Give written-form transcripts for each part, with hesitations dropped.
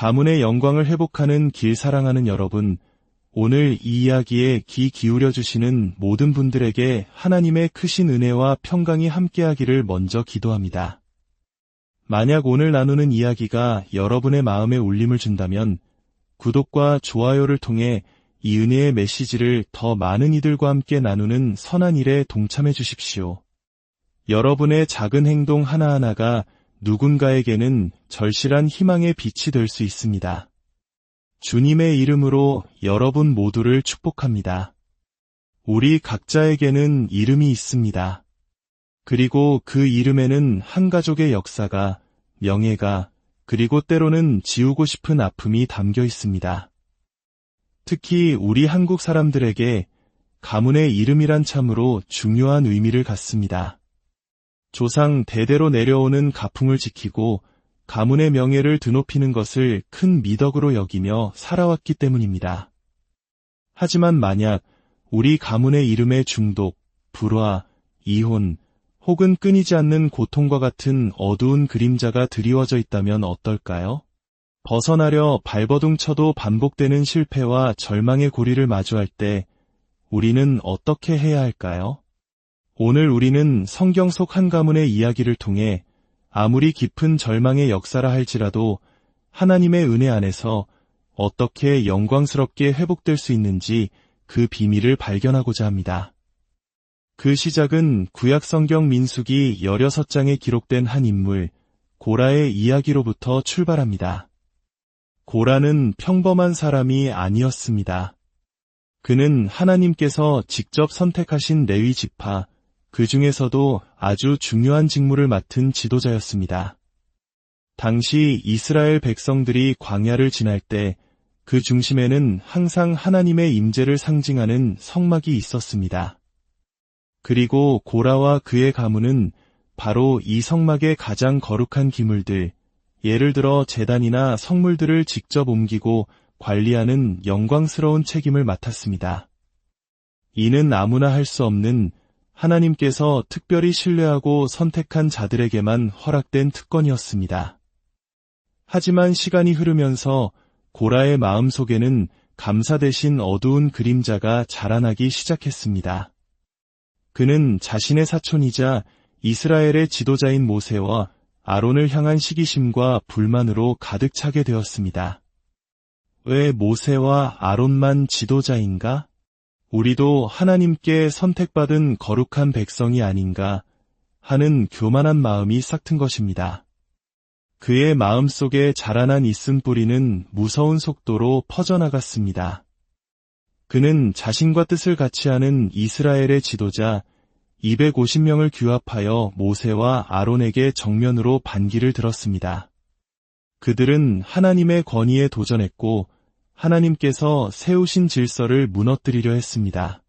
가문의 영광을 회복하는 길 사랑하는 여러분, 오늘 이 이야기에 귀 기울여 주시는 모든 분들에게 하나님의 크신 은혜와 평강이 함께하기를 먼저 기도합니다. 만약 오늘 나누는 이야기가 여러분의 마음에 울림을 준다면 구독과 좋아요를 통해 이 은혜의 메시지를 더 많은 이들과 함께 나누는 선한 일에 동참해 주십시오. 여러분의 작은 행동 하나하나가 누군가에게는 절실한 희망의 빛이 될 수 있습니다. 주님의 이름으로 여러분 모두를 축복합니다. 우리 각자에게는 이름이 있습니다. 그리고 그 이름에는 한 가족의 역사가, 명예가, 그리고 때로는 지우고 싶은 아픔이 담겨 있습니다. 특히 우리 한국 사람들에게 가문의 이름이란 참으로 중요한 의미를 갖습니다. 조상 대대로 내려오는 가풍을 지키고 가문의 명예를 드높이는 것을 큰 미덕으로 여기며 살아왔기 때문입니다. 하지만 만약 우리 가문의 이름에 중독, 불화, 이혼, 혹은 끊이지 않는 고통과 같은 어두운 그림자가 드리워져 있다면 어떨까요? 벗어나려 발버둥 쳐도 반복되는 실패와 절망의 고리를 마주할 때 우리는 어떻게 해야 할까요? 오늘 우리는 성경 속 한 가문의 이야기를 통해 아무리 깊은 절망의 역사라 할지라도 하나님의 은혜 안에서 어떻게 영광스럽게 회복될 수 있는지 그 비밀을 발견하고자 합니다. 그 시작은 구약 성경 민수기 16장에 기록된 한 인물, 고라의 이야기로부터 출발합니다. 고라는 평범한 사람이 아니었습니다. 그는 하나님께서 직접 선택하신 레위 지파, 그 중에서도 아주 중요한 직무를 맡은 지도자였습니다. 당시 이스라엘 백성들이 광야를 지날 때 그 중심에는 항상 하나님의 임재를 상징하는 성막이 있었습니다. 그리고 고라와 그의 가문은 바로 이 성막의 가장 거룩한 기물들, 예를 들어 제단이나 성물들을 직접 옮기고 관리하는 영광스러운 책임을 맡았습니다. 이는 아무나 할 수 없는 하나님께서 특별히 신뢰하고 선택한 자들에게만 허락된 특권이었습니다. 하지만 시간이 흐르면서 고라의 마음속에는 감사 대신 어두운 그림자가 자라나기 시작했습니다. 그는 자신의 사촌이자 이스라엘의 지도자인 모세와 아론을 향한 시기심과 불만으로 가득 차게 되었습니다. 왜 모세와 아론만 지도자인가? 우리도 하나님께 선택받은 거룩한 백성이 아닌가 하는 교만한 마음이 싹튼 것입니다. 그의 마음속에 자라난 있음뿌리는 무서운 속도로 퍼져나갔습니다. 그는 자신과 뜻을 같이 하는 이스라엘의 지도자 250명을 규합하여 모세와 아론에게 정면으로 반기를 들었습니다. 그들은 하나님의 권위에 도전했고 하나님께서 세우신 질서를 무너뜨리려 했습니다.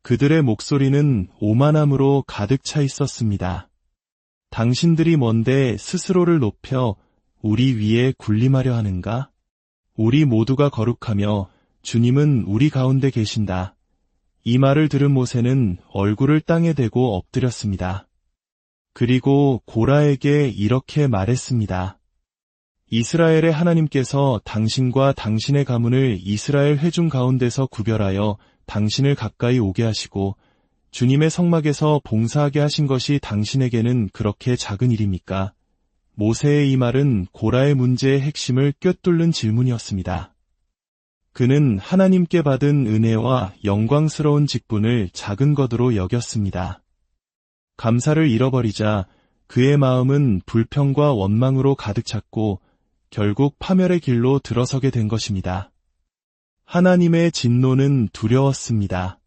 그들의 목소리는 오만함으로 가득 차 있었습니다. 당신들이 뭔데 스스로를 높여 우리 위에 군림하려 하는가? 우리 모두가 거룩하며 주님은 우리 가운데 계신다. 이 말을 들은 모세는 얼굴을 땅에 대고 엎드렸습니다. 그리고 고라에게 이렇게 말했습니다. 이스라엘의 하나님께서 당신과 당신의 가문을 이스라엘 회중 가운데서 구별하여 당신을 가까이 오게 하시고 주님의 성막에서 봉사하게 하신 것이 당신에게는 그렇게 작은 일입니까? 모세의 이 말은 고라의 문제의 핵심을 꿰뚫는 질문이었습니다. 그는 하나님께 받은 은혜와 영광스러운 직분을 작은 것으로 여겼습니다. 감사를 잃어버리자 그의 마음은 불평과 원망으로 가득 찼고 결국 파멸의 길로 들어서게 된 것입니다. 하나님의 진노는 두려웠습니다.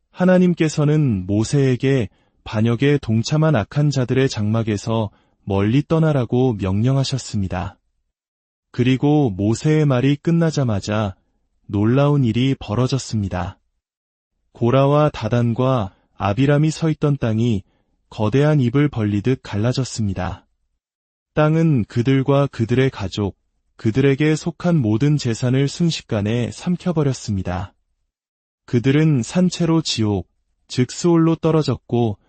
하나님께서는 모세에게 반역에 동참한 악한 자들의 장막에서 멀리 떠나라고 명령하셨습니다. 그리고 모세의 말이 끝나자마자 놀라운 일이 벌어졌습니다. 고라와 다단과 아비람이 서 있던 땅이 거대한 입을 벌리듯 갈라졌습니다. 땅은 그들과 그들의 가족, 그들에게 속한 모든 재산을 순식간에 삼켜버렸습니다. 그들은 산채로 지옥, 즉 스올로 떨어졌고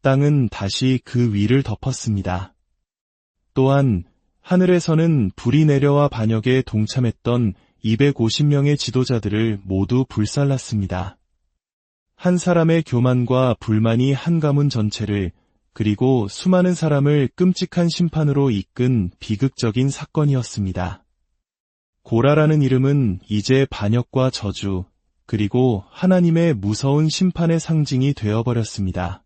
땅은 다시 그 위를 덮었습니다. 또한 하늘에서는 불이 내려와 반역에 동참했던 250명의 지도자들을 모두 불살랐습니다. 한 사람의 교만과 불만이 한 가문 전체를 그리고 수많은 사람을 끔찍한 심판으로 이끈 비극적인 사건이었습니다. 고라라는 이름은 이제 반역과 저주, 그리고 하나님의 무서운 심판의 상징이 되어버렸습니다.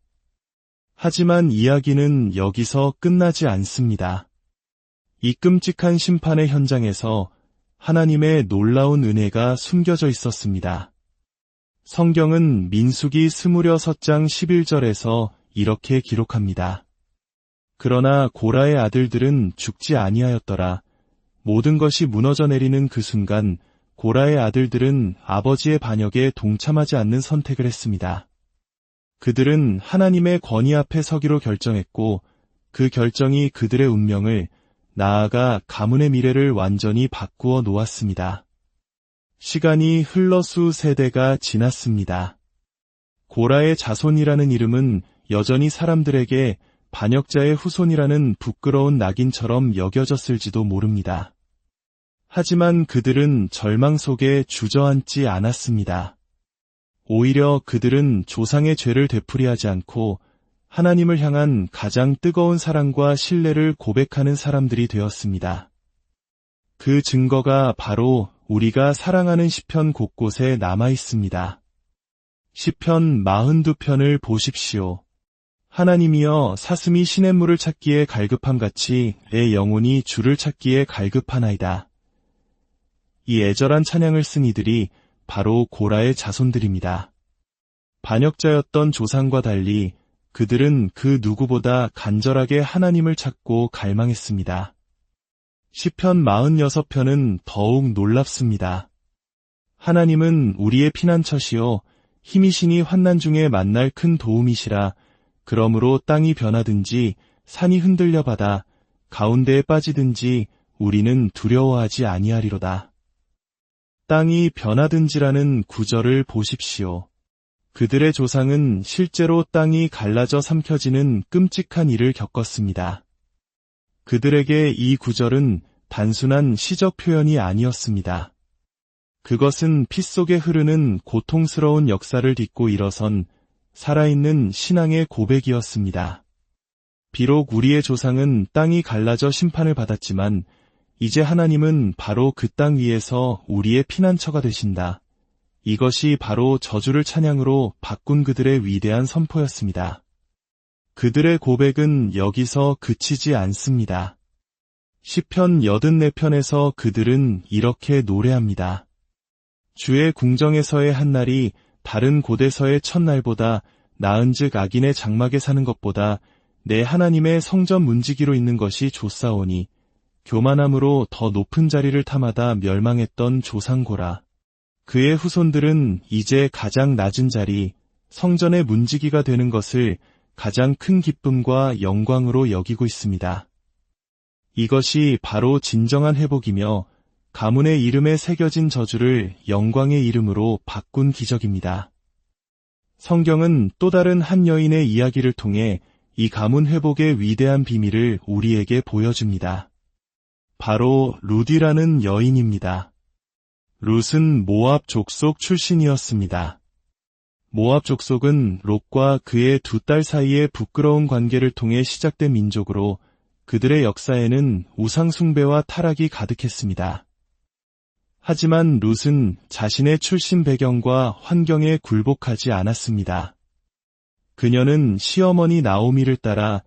하지만 이야기는 여기서 끝나지 않습니다. 이 끔찍한 심판의 현장에서 하나님의 놀라운 은혜가 숨겨져 있었습니다. 성경은 민수기 26장 11절에서 이렇게 기록합니다. 그러나 고라의 아들들은 죽지 아니하였더라. 모든 것이 무너져 내리는 그 순간 고라의 아들들은 아버지의 반역에 동참하지 않는 선택을 했습니다. 그들은 하나님의 권위 앞에 서기로 결정했고 그 결정이 그들의 운명을 나아가 가문의 미래를 완전히 바꾸어 놓았습니다. 시간이 흘러 수 세대가 지났습니다. 고라의 자손이라는 이름은 여전히 사람들에게 반역자의 후손이라는 부끄러운 낙인처럼 여겨졌을지도 모릅니다. 하지만 그들은 절망 속에 주저앉지 않았습니다. 오히려 그들은 조상의 죄를 되풀이하지 않고 하나님을 향한 가장 뜨거운 사랑과 신뢰를 고백하는 사람들이 되었습니다. 그 증거가 바로 우리가 사랑하는 시편 곳곳에 남아 있습니다. 시편 42편을 보십시오. 하나님이여 사슴이 시냇물을 찾기에 갈급함같이 내 영혼이 주를 찾기에 갈급하나이다. 이 애절한 찬양을 쓴 이들이 바로 고라의 자손들입니다. 반역자였던 조상과 달리 그들은 그 누구보다 간절하게 하나님을 찾고 갈망했습니다. 시편 46편은 더욱 놀랍습니다. 하나님은 우리의 피난처시요 힘이시니 환난 중에 만날 큰 도움이시라. 그러므로 땅이 변하든지 산이 흔들려 바다 가운데에 빠지든지 우리는 두려워하지 아니하리로다. 땅이 변하든지라는 구절을 보십시오. 그들의 조상은 실제로 땅이 갈라져 삼켜지는 끔찍한 일을 겪었습니다. 그들에게 이 구절은 단순한 시적 표현이 아니었습니다. 그것은 피 속에 흐르는 고통스러운 역사를 딛고 일어선 살아있는 신앙의 고백이었습니다. 비록 우리의 조상은 땅이 갈라져 심판을 받았지만 이제 하나님은 바로 그 땅 위에서 우리의 피난처가 되신다. 이것이 바로 저주를 찬양으로 바꾼 그들의 위대한 선포였습니다. 그들의 고백은 여기서 그치지 않습니다. 시편 84편에서 그들은 이렇게 노래합니다. 주의 궁정에서의 한 날이 다른 곳에서의 첫날보다 나은즉 악인의 장막에 사는 것보다 내 하나님의 성전 문지기로 있는 것이 좋사오니 교만함으로 더 높은 자리를 탐하다 멸망했던 조상고라. 그의 후손들은 이제 가장 낮은 자리, 성전의 문지기가 되는 것을 가장 큰 기쁨과 영광으로 여기고 있습니다. 이것이 바로 진정한 회복이며 가문의 이름에 새겨진 저주를 영광의 이름으로 바꾼 기적입니다. 성경은 또 다른 한 여인의 이야기를 통해 이 가문 회복의 위대한 비밀을 우리에게 보여줍니다. 바로 룻이라는 여인입니다. 룻은 모압 족속 출신이었습니다. 모압 족속은 롯과 그의 두 딸 사이의 부끄러운 관계를 통해 시작된 민족으로 그들의 역사에는 우상 숭배와 타락이 가득했습니다. 하지만 룻은 자신의 출신 배경과 환경에 굴복하지 않았습니다. 그녀는 시어머니 나오미를 따라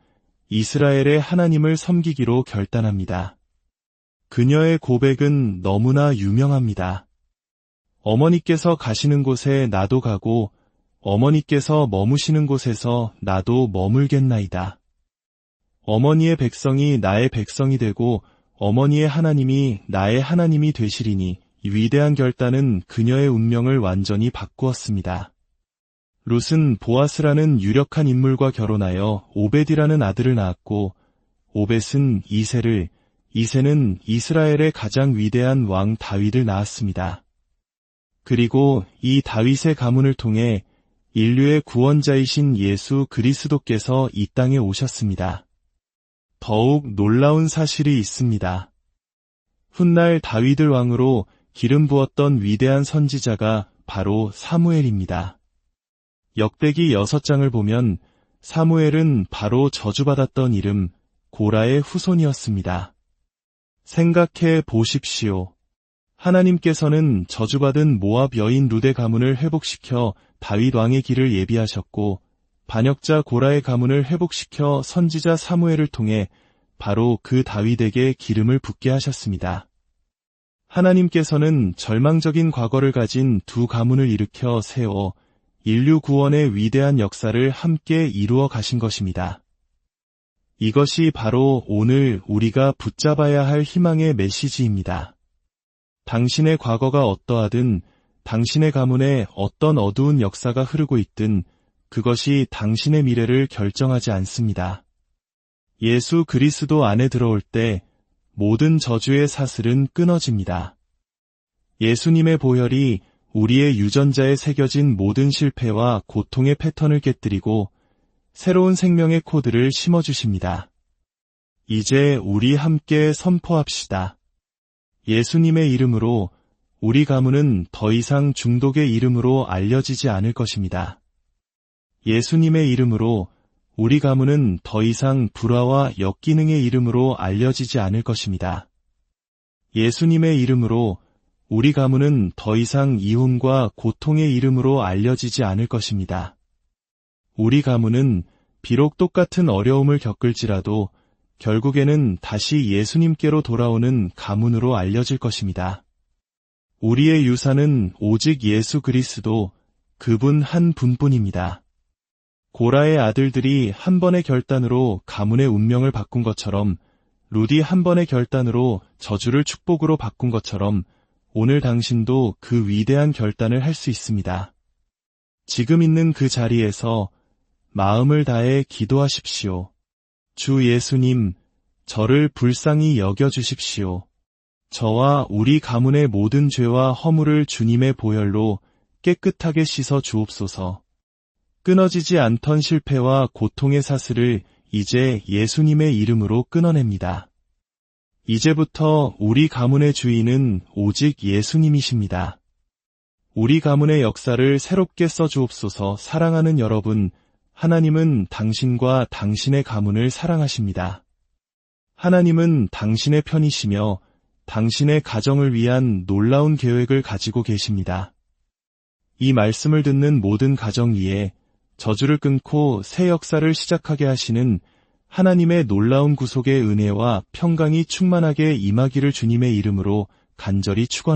이스라엘의 하나님을 섬기기로 결단합니다. 그녀의 고백은 너무나 유명합니다. 어머니께서 가시는 곳에 나도 가고 어머니께서 머무시는 곳에서 나도 머물겠나이다. 어머니의 백성이 나의 백성이 되고 어머니의 하나님이 나의 하나님이 되시리니 이 위대한 결단은 그녀의 운명을 완전히 바꾸었습니다. 룻은 보아스라는 유력한 인물과 결혼하여 오벳이라는 아들을 낳았고 오벳은 이새를, 이새는 이스라엘의 가장 위대한 왕 다윗을 낳았습니다. 그리고 이 다윗의 가문을 통해 인류의 구원자이신 예수 그리스도께서 이 땅에 오셨습니다. 더욱 놀라운 사실이 있습니다. 훗날 다윗을 왕으로 기름 부었던 위대한 선지자가 바로 사무엘입니다. 역대기 6장을 보면 사무엘은 바로 저주받았던 이름 고라의 후손이었습니다. 생각해 보십시오. 하나님께서는 저주받은 모압 여인 룻의 가문을 회복시켜 다윗 왕의 길을 예비하셨고 반역자 고라의 가문을 회복시켜 선지자 사무엘을 통해 바로 그 다윗에게 기름을 붓게 하셨습니다. 하나님께서는 절망적인 과거를 가진 두 가문을 일으켜 세워 인류 구원의 위대한 역사를 함께 이루어 가신 것입니다. 이것이 바로 오늘 우리가 붙잡아야 할 희망의 메시지입니다. 당신의 과거가 어떠하든 당신의 가문에 어떤 어두운 역사가 흐르고 있든 그것이 당신의 미래를 결정하지 않습니다. 예수 그리스도 안에 들어올 때 모든 저주의 사슬은 끊어집니다. 예수님의 보혈이 우리의 유전자에 새겨진 모든 실패와 고통의 패턴을 깨뜨리고 새로운 생명의 코드를 심어주십니다. 이제 우리 함께 선포합시다. 예수님의 이름으로 우리 가문은 더 이상 중독의 이름으로 알려지지 않을 것입니다. 예수님의 이름으로 우리 가문은 더 이상 불화와 역기능의 이름으로 알려지지 않을 것입니다. 예수님의 이름으로 우리 가문은 더 이상 이혼과 고통의 이름으로 알려지지 않을 것입니다. 우리 가문은 비록 똑같은 어려움을 겪을지라도 결국에는 다시 예수님께로 돌아오는 가문으로 알려질 것입니다. 우리의 유산은 오직 예수 그리스도, 그분 한 분뿐입니다. 고라의 아들들이 한 번의 결단으로 가문의 운명을 바꾼 것처럼 룻이 한 번의 결단으로 저주를 축복으로 바꾼 것처럼 오늘 당신도 그 위대한 결단을 할 수 있습니다. 지금 있는 그 자리에서 마음을 다해 기도하십시오. 주 예수님, 저를 불쌍히 여겨주십시오. 저와 우리 가문의 모든 죄와 허물을 주님의 보혈로 깨끗하게 씻어 주옵소서. 끊어지지 않던 실패와 고통의 사슬을 이제 예수님의 이름으로 끊어냅니다. 이제부터 우리 가문의 주인은 오직 예수님이십니다. 우리 가문의 역사를 새롭게 써주옵소서. 사랑하는 여러분, 하나님은 당신과 당신의 가문을 사랑하십니다. 하나님은 당신의 편이시며 당신의 가정을 위한 놀라운 계획을 가지고 계십니다. 이 말씀을 듣는 모든 가정 위에 저주를 끊고 새 역사를 시작하게 하시는 하나님의 놀라운 구속의 은혜와 평강이 충만하게 임하기를 주님의 이름으로 간절히 축원합니다.